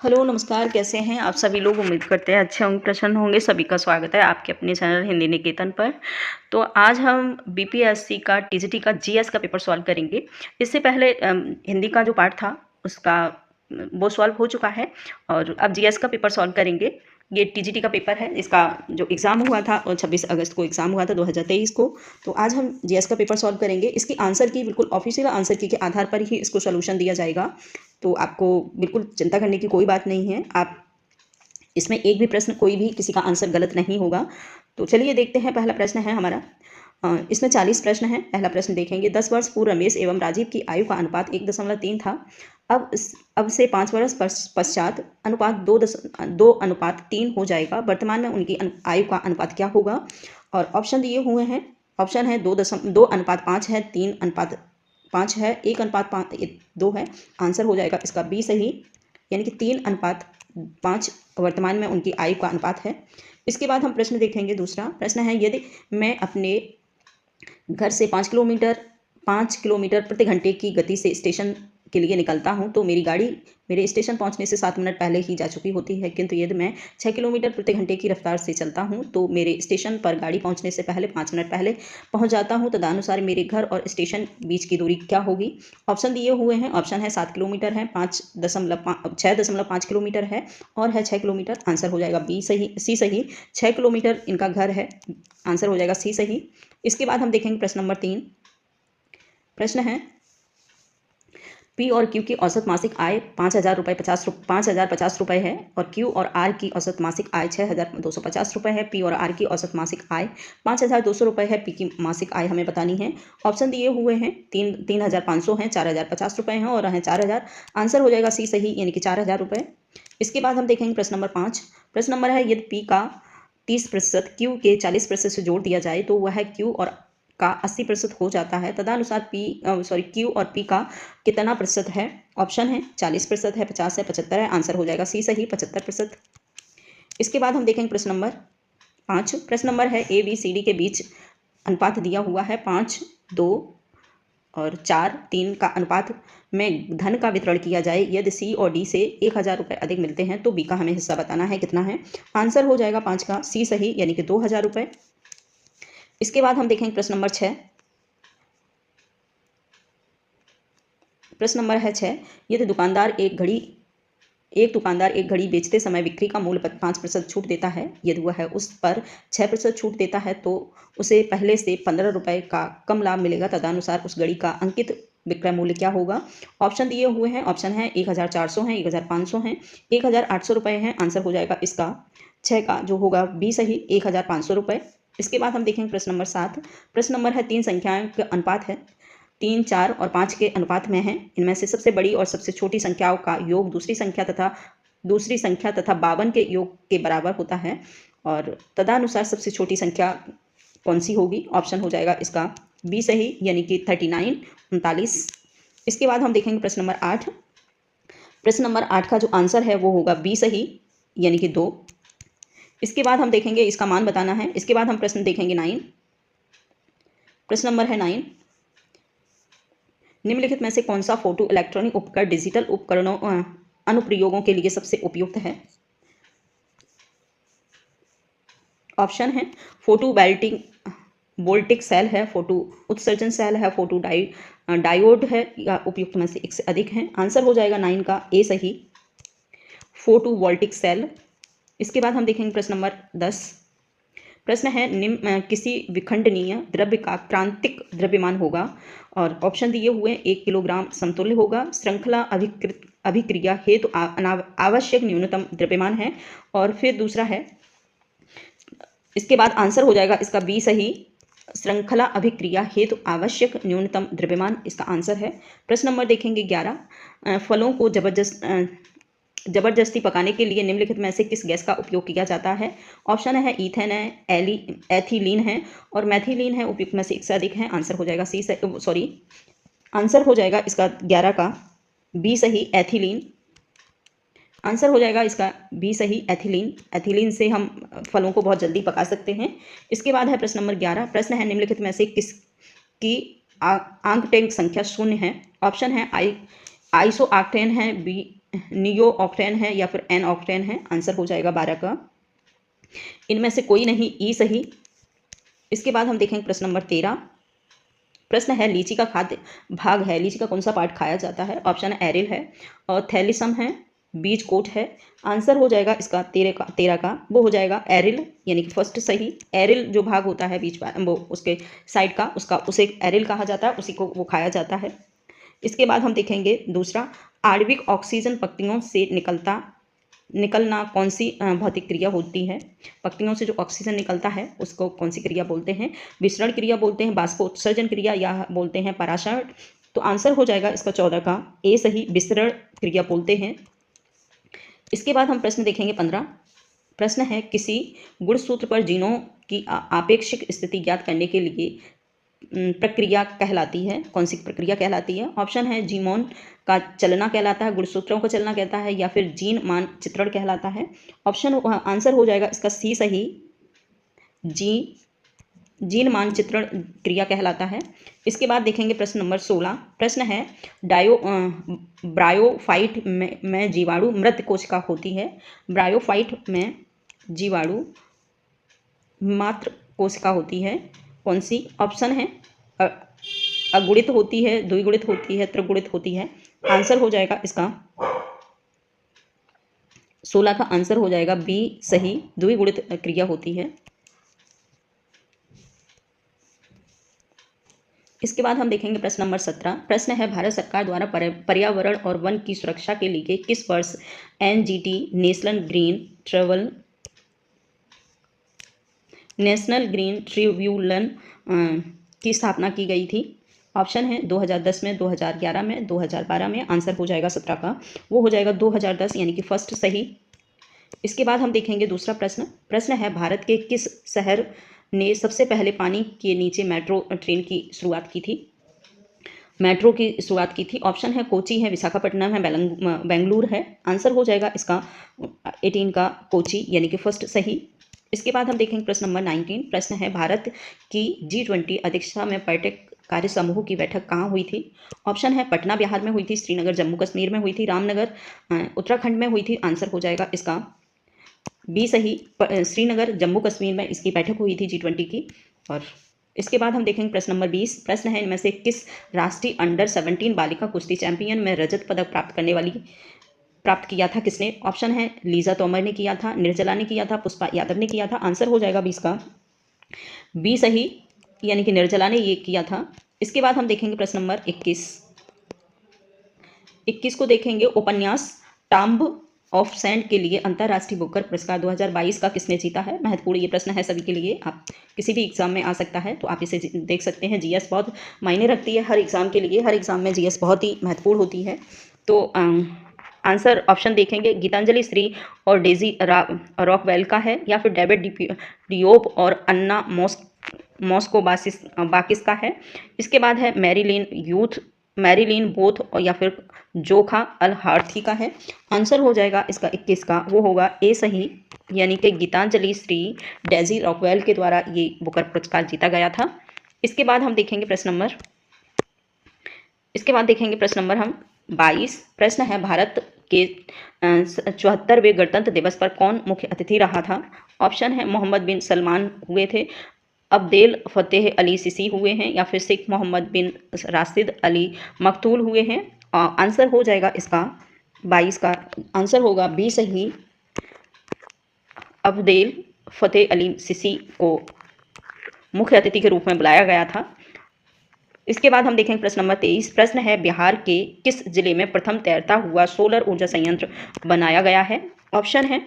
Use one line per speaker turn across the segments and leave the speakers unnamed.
Hello नमस्कार, कैसे हैं आप सभी लोग। उम्मीद करते हैं अच्छे होंगे, प्रसन्न होंगे। सभी का स्वागत है आपके अपने चैनल हिंदी निकेतन पर। तो आज हम बीपीएससी का टीजीटी का जीएस का पेपर सॉल्व करेंगे। इससे पहले हिंदी का जो पार्ट था उसका वो सॉल्व हो चुका है और अब जीएस का पेपर सॉल्व करेंगे। ये टीजीटी का पेपर है, इसका जो एग्ज़ाम हुआ था और 26 अगस्त को एग्ज़ाम हुआ था 2023 को। तो आज हम जीएस का पेपर सॉल्व करेंगे। इसकी आंसर की बिल्कुल ऑफिशियल आंसर की के आधार पर ही इसको सोल्यूशन दिया जाएगा। तो आपको बिल्कुल चिंता करने की कोई बात नहीं है। आप इसमें एक भी प्रश्न, कोई भी किसी का आंसर गलत नहीं होगा। तो चलिए देखते हैं। पहला प्रश्न है हमारा, इसमें 40 प्रश्न हैं। पहला प्रश्न देखेंगे। 10 वर्ष पूर्व रमेश एवं राजीव की आयु का अनुपात 1.3 था। अब से 5 वर्ष पश्चात अनुपात 2:3 हो जाएगा। वर्तमान में उनकी आयु का अनुपात क्या होगा। और ऑप्शन दिए हुए हैं। ऑप्शन है 2:5 है, 3:5 है, 1:2 है। आंसर हो जाएगा इसका बी सही, यानी कि 3:5 वर्तमान में उनकी आयु का अनुपात है। इसके बाद हम प्रश्न देखेंगे। दूसरा प्रश्न है, यदि मैं अपने घर से 5 किलोमीटर प्रति घंटे की गति से स्टेशन के लिए निकलता हूं, तो मेरी गाड़ी मेरे स्टेशन पहुंचने से 7 मिनट पहले ही जा चुकी होती है। किंतु यदि मैं 6 किलोमीटर प्रति घंटे की रफ्तार से चलता हूं, तो मेरे स्टेशन पर गाड़ी पहुंचने से पहले 5 मिनट पहले पहुंच जाता हूं। तदनुसार मेरे घर और स्टेशन बीच की दूरी क्या होगी। ऑप्शन दिए हुए हैं। ऑप्शन है 7 किलोमीटर है, 6.5 किलोमीटर है और है 6 किलोमीटर। आंसर हो जाएगा सी सही, 6 किलोमीटर इनका घर है। आंसर हो जाएगा सी सही। इसके बाद हम देखेंगे प्रश्न नंबर 3। प्रश्न है, पी और क्यू की औसत मासिक आय 5,050 रुपये है और क्यू और आर की औसत मासिक आय 6,250 रुपये है। पी और आर की औसत मासिक आय 5,200 रुपये है। पी की मासिक आय हमें बतानी है। ऑप्शन दिए हुए हैं। 3,500 हैं, 4,050 रुपये हैं और हैं 4,000। आंसर हो जाएगा सी सही, यानी कि 4,000 रुपये। इसके बाद हम देखेंगे प्रश्न नंबर 5। प्रश्न नंबर है, यदि पी का 30% क्यू के 40% से जोड़ दिया जाए तो वह क्यू और का 80% हो जाता है। तदनुसार क्यू और पी का कितना प्रतिशत है। ऑप्शन है 40% है, 50 है, 75 है। आंसर हो जाएगा सी सही, 75%। इसके बाद हम देखेंगे प्रश्न नंबर 5। प्रश्न नंबर है, ए बी सी डी के बीच अनुपात दिया हुआ है 5, 2 और 4, 3 का अनुपात में धन का वितरण किया जाए। यदि सी और डी से 1,000 रुपये अधिक मिलते हैं तो बी का हमें हिस्सा बताना है कितना है। आंसर हो जाएगा 5 का सी सही, यानी कि 2,000 रुपये। इसके बाद हम देखेंगे प्रश्न नंबर 6। प्रश्न नंबर है 6। यदि एक दुकानदार एक घड़ी बेचते समय बिक्री का मूल्य 5% छूट देता है। यदि वह उस पर 6% छूट देता है तो उसे पहले से 15 रुपये का कम लाभ मिलेगा। तदनुसार उस घड़ी का अंकित विक्रय मूल्य क्या होगा। ऑप्शन दिए हुए हैं। ऑप्शन है 1,400 हैं, 1,500 हैं, 1,800 रुपये हैं। आंसर हो जाएगा इसका 6 का जो होगा बी सही, 1,500 रुपये। इसके बाद हम देखेंगे प्रश्न नंबर 7। प्रश्न नंबर है, 3 संख्याओं के अनुपात है, 3, 4 और 5 के अनुपात में है। इनमें से सबसे बड़ी और सबसे छोटी संख्याओं का योग दूसरी संख्या तथा 52 के योग के बराबर होता है। और तदनुसार सबसे छोटी संख्या कौन सी होगी। ऑप्शन हो जाएगा इसका बी सही, यानी कि 39। इसके बाद हम देखेंगे प्रश्न नंबर 8। प्रश्न नंबर 8 का जो आंसर है वो होगा बी सही, यानी कि 2। इसके बाद हम देखेंगे, इसका मान बताना है। इसके बाद हम प्रश्न देखेंगे 9। प्रश्न नंबर है 9। निम्नलिखित में से कौन सा फोटो इलेक्ट्रॉनिक उपकरण डिजिटल उपकरणों अनुप्रयोगों के लिए सबसे उपयुक्त है। ऑप्शन है फोटो वोल्टिक सेल है, फोटो उत्सर्जन सेल है, फोटो डायोड है, या उपयुक्त में से एक से अधिक है। आंसर हो जाएगा 9 का ए सही, फोटो वोल्टिक सेल। इसके बाद हम देखेंगे प्रश्न नंबर 10। प्रश्न है, निम्न किसी विखंडनीय द्रव्य का क्रांतिक द्रव्यमान होगा। और ऑप्शन दिए हुए 1 किलोग्राम समतुल्य होगा। श्रृंखला अभिक्रिया हेतु आवश्यक न्यूनतम द्रव्यमान है। और फिर दूसरा है, इसके बाद आंसर हो जाएगा इसका बी सही, श्रृंखला अभिक्रिया हेतु आवश्यक न्यूनतम द्रव्यमान इसका आंसर है। प्रश्न नंबर देखेंगे 11। फलों को जबरदस्ती पकाने के लिए निम्नलिखित में से किस गैस का उपयोग किया जाता है। ऑप्शन है ईथेन है, एथिलीन है और मैथिलीन है। उपयुक्त में से एक से अधिक है। आंसर हो जाएगा आंसर हो जाएगा इसका 11 का बी सही, एथिलीन। आंसर हो जाएगा इसका बी सही, एथिलीन। एथिलीन से हम फलों को बहुत जल्दी पका सकते हैं। इसके बाद है प्रश्न नंबर 11। प्रश्न है, निम्नलिखित में से किसकी आंकटैंक संख्या 0 है। ऑप्शन है आइसोआक्टेन है, बी नियो ऑक्टेन है या फिर एन ऑक्टेन है? आंसर हो जाएगा 12 का। इनमें से कोई नहीं, ई सही। इसके बाद हम देखेंगे प्रश्न नंबर 13। प्रश्न है लीची का खाद्य भाग है, लीची का कौन सा पार्ट खाया जाता है? ऑप्शन है एरिल है और थैलिसम है, बीज कोट है। आंसर हो जाएगा इसका 13 का वो हो जाएगा एरिल, यानी कि फर्स्ट सही। एरिल जो भाग होता है बीच वो उसके साइड का, उसका उसे एरिल कहा जाता है, उसी को वो खाया जाता है। इसके बाद हम देखेंगे दूसरा, आणविक ऑक्सीजन पत्तियों से निकलना कौन सी भौतिक क्रिया होती है? पत्तियों से जो ऑक्सीजन निकलता है उसको कौन सी क्रिया बोलते हैं? विसरण क्रिया बोलते हैं, बाष्पोत्सर्जन क्रिया, या बोलते हैं पराशरण? तो आंसर हो जाएगा इसका 14 का ए सही, विसरण क्रिया बोलते हैं। इसके बाद हम प्रश्न देखेंगे 15। प्रश्न है किसी गुणसूत्र पर जीनों की आपेक्षिक स्थिति ज्ञात करने के लिए प्रक्रिया कहलाती है, कौन सी प्रक्रिया कहलाती है? ऑप्शन है जीमोन का चलना कहलाता है, गुणसूत्रों का चलना कहता है, या फिर जीन मानचित्रण कहलाता है? ऑप्शन आंसर हो जाएगा इसका सी सही, जीन मानचित्रण क्रिया कहलाता है। इसके बाद देखेंगे प्रश्न नंबर 16। प्रश्न है ब्रायोफाइट में जीवाणु मृत कोशिका होती है। ब्रायोफाइट में जीवाणु मात्र कोशिका होती है, कौन सी? ऑप्शन है अगुणित होती है, द्विगुणित होती है, त्रिगुणित होती है। आंसर हो जाएगा इसका 16 का आंसर हो जाएगा बी सही, द्विगुणित क्रिया होती है। इसके बाद हम देखेंगे प्रश्न नंबर 17। प्रश्न है भारत सरकार द्वारा पर्यावरण और वन की सुरक्षा के लिए किस वर्ष एनजीटी नेशनल ग्रीन ट्रिब्यूनल की स्थापना की गई थी? ऑप्शन है 2010 में, 2011 में, 2012 में। आंसर हो जाएगा 17 का वो हो जाएगा 2010, यानी कि फर्स्ट सही। इसके बाद हम देखेंगे दूसरा प्रश्न। प्रश्न है भारत के किस शहर ने सबसे पहले पानी के नीचे मेट्रो ट्रेन की शुरुआत की थी? मेट्रो की शुरुआत की थी। ऑप्शन है कोची है, विशाखापट्टनम है, बेंगलुरु है। आंसर हो जाएगा इसका 18 का कोची, यानी कि फर्स्ट सही। इसके बाद हम देखेंगे प्रश्न नंबर 19। प्रश्न है भारत की G20 अध्यक्षता में पर्यटक कार्य समूह की बैठक कहाँ हुई थी? ऑप्शन है पटना बिहार में हुई थी, श्रीनगर जम्मू कश्मीर में हुई थी, रामनगर उत्तराखंड में हुई थी। आंसर हो जाएगा इसका बी सही, श्रीनगर जम्मू कश्मीर में इसकी बैठक हुई थी G20 की। और इसके बाद हम देखेंगे प्रश्न नंबर 20। प्रश्न है इनमें से किस राष्ट्रीय अंडर 17 बालिका कुश्ती चैंपियन में रजत पदक प्राप्त किया था किसने? ऑप्शन है लीजा तोमर ने किया था, निर्जला ने किया था, पुष्पा यादव ने किया था। आंसर हो जाएगा 20 का बी सही, यानी कि निर्जला ने ये किया था। इसके बाद हम देखेंगे प्रश्न नंबर 21 को देखेंगे। उपन्यास टाम्ब ऑफ सैंड के लिए अंतर्राष्ट्रीय बुकर पुरस्कार 2022 का किसने जीता है? महत्वपूर्ण ये प्रश्न है सभी के लिए, आप किसी भी एग्जाम में आ सकता है, तो आप इसे देख सकते हैं। जीएस बहुत मायने रखती है हर एग्जाम के लिए, हर एग्जाम में जीएस बहुत ही महत्वपूर्ण होती है। तो आंसर ऑप्शन देखेंगे गीतांजलि श्री और डेजी रॉकवेल का है, या फिर डेविड डियोप और अन्ना मॉस्को बाकिस का है। इसके बाद है मैरीलिन बोथ और या फिर जोखा अल हार्थी का है। आंसर हो जाएगा इसका 21 का वो होगा ए सही, यानी कि गीतांजलि श्री डेजी रॉकवेल के द्वारा ये बुकर पुरस्कार जीता गया था। इसके बाद देखेंगे प्रश्न नंबर हम 22। प्रश्न है भारत के 74वें गणतंत्र दिवस पर कौन मुख्य अतिथि रहा था? ऑप्शन है मोहम्मद बिन सलमान हुए थे, अब्देल फतेह अली सिसी हुए हैं, या फिर शेख मोहम्मद बिन राशिद अली मकतूल हुए हैं। आंसर हो जाएगा इसका 22 का आंसर होगा बी सही, अब्देल फतेह अली सिसी को मुख्य अतिथि के रूप में बुलाया गया था। इसके बाद हम देखेंगे प्रश्न नंबर 23। प्रश्न है बिहार के किस जिले में प्रथम तैरता हुआ सोलर ऊर्जा संयंत्र बनाया गया है? ऑप्शन है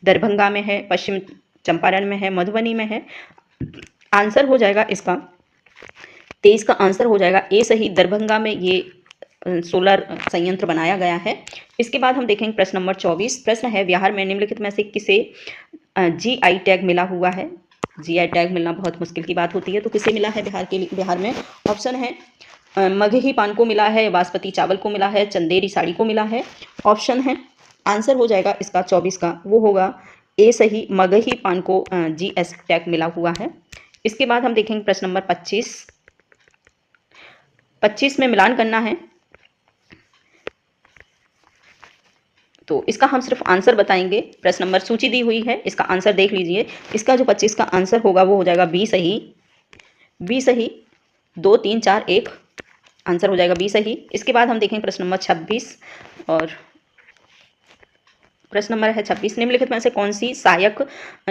दरभंगा में है, पश्चिम चंपारण में है, मधुबनी में है। आंसर हो जाएगा इसका 23 का आंसर हो जाएगा ए सही, दरभंगा में ये सोलर संयंत्र बनाया गया है। इसके बाद हम देखेंगे प्रश्न नंबर 24। प्रश्न है बिहार में निम्नलिखित में से किसे GI टैग मिला हुआ है? GI टैग मिलना बहुत मुश्किल की बात होती है, तो किसे मिला है बिहार में? ऑप्शन है मगही पान को मिला है, बासमती चावल को मिला है, चंदेरी साड़ी को मिला है। ऑप्शन है आंसर हो जाएगा इसका 24 का वो होगा ए सही, मगही पान को GS टैग मिला हुआ है। इसके बाद हम देखेंगे प्रश्न नंबर 25 में मिलान करना है। तो इसका हम सिर्फ आंसर बताएंगे। प्रश्न नंबर सूची दी हुई है, इसका आंसर देख लीजिए। इसका जो 25 का आंसर होगा वो हो जाएगा बी सही। बी सही, 2 3 4 1 आंसर हो जाएगा बी सही। इसके बाद हम देखेंगे प्रश्न नंबर 26 और प्रश्न नंबर है 26, निम्नलिखित में से कौन सी सहायक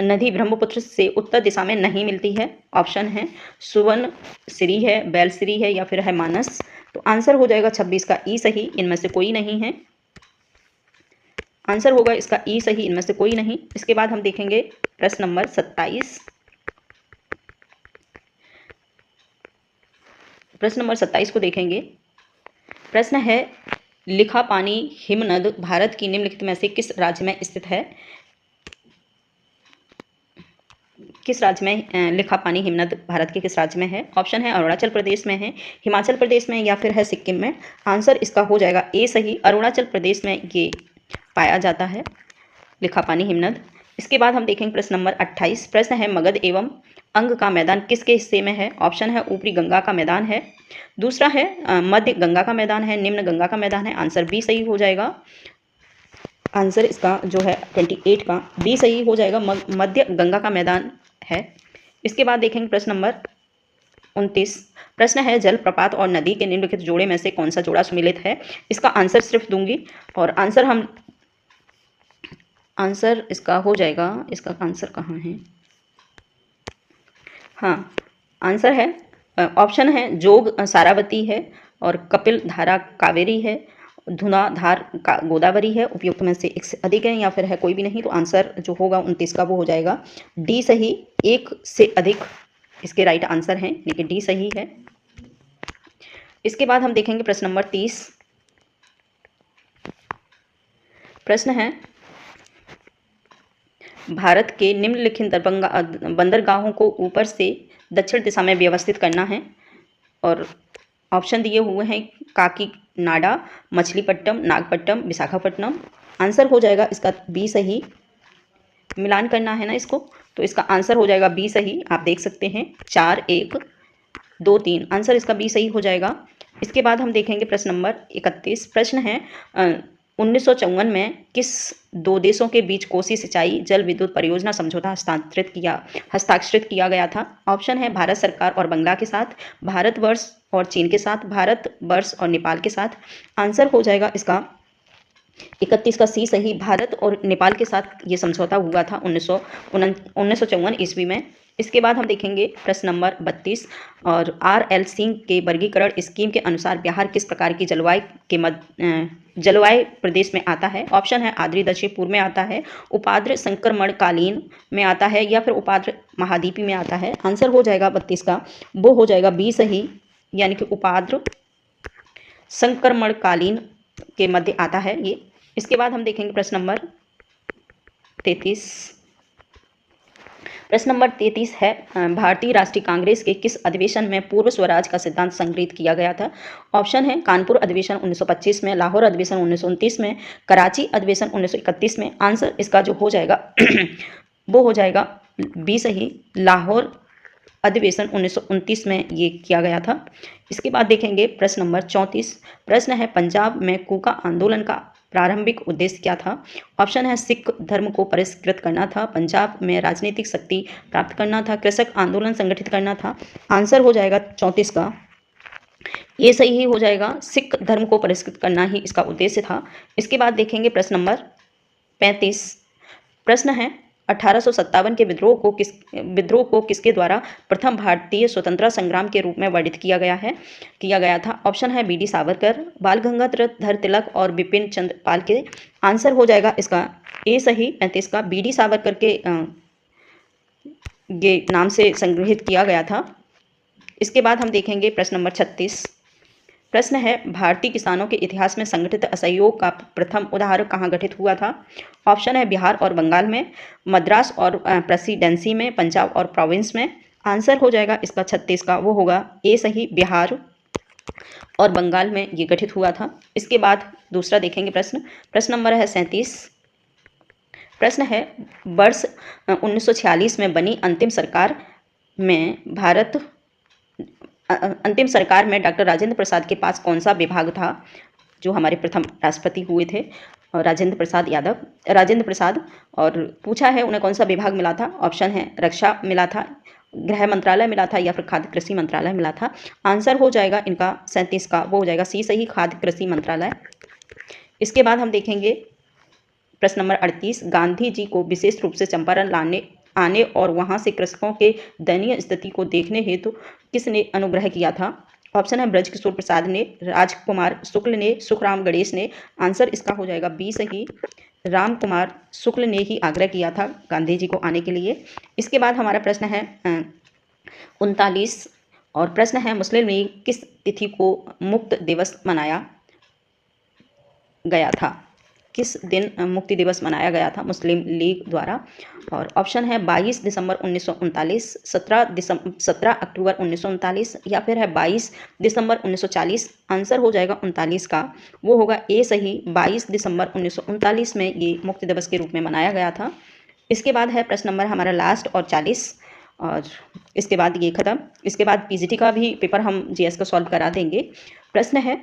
नदी ब्रह्मपुत्र से उत्तर दिशा में नहीं मिलती है? ऑप्शन है सुवर्णश्री है, बैलश्री है या फिर है मानस। तो आंसर हो जाएगा 26 का ई सही, इनमें से कोई नहीं है। आंसर होगा इसका ई सही, इनमें से कोई नहीं। इसके बाद हम देखेंगे प्रश्न नंबर 27। प्रश्न नंबर 27 को देखेंगे। प्रश्न है, लिखापानी हिमनद भारत की निम्नलिखित में से किस राज्य में स्थित है? किस राज्य में लिखापानी हिमनद भारत के किस राज्य में है? ऑप्शन है अरुणाचल प्रदेश में है, हिमाचल प्रदेश में या फिर है सिक्किम में। आंसर इसका हो जाएगा ए सही, अरुणाचल प्रदेश में ये पाया जाता है लिखापानी हिमनद। इसके बाद हम देखेंगे प्रश्न नंबर 28। प्रश्न है, मगध एवं अंग का मैदान किसके हिस्से में है? ऑप्शन है ऊपरी गंगा का मैदान है, दूसरा है मध्य गंगा का मैदान है, निम्न गंगा का मैदान है। आंसर बी सही हो जाएगा। आंसर इसका जो है 28 का बी सही हो जाएगा, मध्य गंगा का मैदान है। इसके बाद देखेंगे प्रश्न नंबर 29। प्रश्न है, जलप्रपात और नदी के निम्नलिखित जोड़े में से कौन सा जोड़ा सुमेलित है? इसका आंसर सिर्फ दूंगी और आंसर इसका हो जाएगा, इसका आंसर कहाँ है? हाँ, आंसर है ऑप्शन है जोग सारावती है और कपिल धारा कावेरी है, धुनाधार गोदावरी है। उपयुक्त में से एक से अधिक है या फिर है कोई भी नहीं। तो आंसर जो होगा 29 का वो हो जाएगा डी सही, एक से अधिक इसके राइट आंसर हैं, लेकिन डी सही है। इसके बाद हम देखेंगे प्रश्न नंबर 30। प्रश्न है, भारत के निम्नलिखित बंदरगाहों को ऊपर से दक्षिण दिशा में व्यवस्थित करना है और ऑप्शन दिए हुए हैं काकीनाडा, मछलीपट्टनम, नागपट्टनम, विशाखापट्टनम। आंसर हो जाएगा इसका बी सही, मिलान करना है ना इसको, तो इसका आंसर हो जाएगा बी सही। आप देख सकते हैं 4 1 2 3 आंसर इसका बी सही हो जाएगा। इसके बाद हम देखेंगे प्रश्न नंबर 31। प्रश्न है, 1954 में किस दो देशों के बीच कोसी सिंचाई जल विद्युत परियोजना समझौता हस्ताक्षरित किया गया था? ऑप्शन है भारत सरकार और बांग्ला के साथ, भारतवर्ष और चीन के साथ, भारतवर्ष और नेपाल के साथ। आंसर हो जाएगा इसका 31 का सी सही, भारत और नेपाल के साथ ये समझौता हुआ था 1954 ईस्वी में। इसके बाद हम देखेंगे प्रश्न नंबर 32 और RL सिंह के वर्गीकरण स्कीम के अनुसार बिहार किस प्रकार की जलवायु प्रदेश में आता है? ऑप्शन है आर्द्र दक्षिण पूर्व में आता है, उपाद्र संक्रमणकालीन में आता है या फिर उपाद्र महाद्वीपी में आता है। आंसर हो जाएगा 32 का वो हो जाएगा बी सही, यानी कि उपाद्र संक्रमणकालीन के मध्य आता है ये। इसके बाद हम देखेंगे प्रश्न नंबर 33। प्रश्न नंबर 33 है, भारतीय राष्ट्रीय कांग्रेस के किस अधिवेशन में पूर्व स्वराज का सिद्धांत संग्रहित किया गया था? ऑप्शन है कानपुर अधिवेशन 1925 में, लाहौर अधिवेशन 1929 में, कराची अधिवेशन 1931 में। आंसर इसका जो हो जाएगा वो हो जाएगा बी सही, लाहौर अधिवेशन 1929 में ये किया गया था। इसके बाद देखेंगे प्रश्न नंबर 34। प्रश्न है, पंजाब में कूका आंदोलन का प्रारंभिक उद्देश्य क्या था? ऑप्शन है सिख धर्म को परिष्कृत करना था, पंजाब में राजनीतिक शक्ति प्राप्त करना था, कृषक आंदोलन संगठित करना था। आंसर हो जाएगा 34 का ये सही ही हो जाएगा, सिख धर्म को परिष्कृत करना ही इसका उद्देश्य था। इसके बाद देखेंगे प्रश्न नंबर 35। प्रश्न है, 1857 के विद्रोह को किसके द्वारा प्रथम भारतीय स्वतंत्रता संग्राम के रूप में वर्णित किया गया था? ऑप्शन है BD सावरकर, बाल गंगाधर तिलक और बिपिन चंद्र पाल के। आंसर हो जाएगा इसका ए सही, 35 का BD सावरकर के ये नाम से संग्रहित किया गया था। इसके बाद हम देखेंगे प्रश्न नंबर 36। प्रश्न है, भारतीय किसानों के इतिहास में संगठित असहयोग का प्रथम उदाहरण कहाँ घटित हुआ था? ऑप्शन है बिहार और बंगाल में, मद्रास और प्रेसिडेंसी में, पंजाब और प्रोविंस में। आंसर हो जाएगा इसका 36 का वो होगा ए सही, बिहार और बंगाल में ये गठित हुआ था। इसके बाद दूसरा देखेंगे प्रश्न नंबर है 37। प्रश्न है, वर्ष 1946 में बनी अंतिम सरकार में डॉक्टर राजेंद्र प्रसाद के पास कौन सा विभाग था जो हमारे प्रथम राष्ट्रपति हुए थे? और राजेंद्र प्रसाद। और पूछा है उन्हें कौन सा विभाग मिला था। ऑप्शन है रक्षा मिला था, गृह मंत्रालय मिला था या फिर खाद्य कृषि मंत्रालय मिला था। आंसर हो जाएगा इनका 37 का, वो हो जाएगा सी सही, खाद्य कृषि मंत्रालय। इसके बाद हम देखेंगे प्रश्न नंबर 38, गांधी जी को विशेष रूप से चंपारण आने और वहां से कृषकों के दयनीय स्थिति को देखने हेतु किसने अनुग्रह किया था। ऑप्शन है ब्रजकिशोर प्रसाद ने, राजकुमार शुक्ल ने, सुखराम गणेश ने। आंसर इसका हो जाएगा बी सही, राम कुमार शुक्ल ने ही आग्रह किया था गांधी जी को आने के लिए। इसके बाद हमारा प्रश्न है 39, और प्रश्न है मुस्लिम लीग किस तिथि को मुक्त दिवस मनाया गया था। किस दिन मुक्ति दिवस मनाया गया था मुस्लिम लीग द्वारा। और ऑप्शन है 22 दिसंबर 1939, 17 अक्टूबर 1939 या फिर है 22 दिसंबर 1940। आंसर हो जाएगा 39 का, वो होगा ए सही, 22 दिसंबर 1939 में ये मुक्ति दिवस के रूप में मनाया गया था। इसके बाद है प्रश्न नंबर हमारा लास्ट और 40, और इसके बाद ये खत्म। इसके बाद पीजीटी का भी पेपर हम जीएस का सॉल्व करा देंगे। प्रश्न है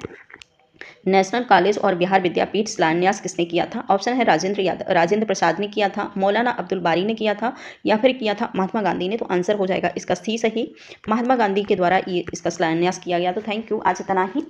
नेशनल कॉलेज और बिहार विद्यापीठ शिलान्यास किसने किया था। ऑप्शन है राजेंद्र प्रसाद ने किया था, मौलाना अब्दुल बारी ने किया था या फिर किया था महात्मा गांधी ने। तो आंसर हो जाएगा इसका सी सही, महात्मा गांधी के द्वारा ये इसका शिलान्यास किया गया। तो थैंक यू, आज इतना ही।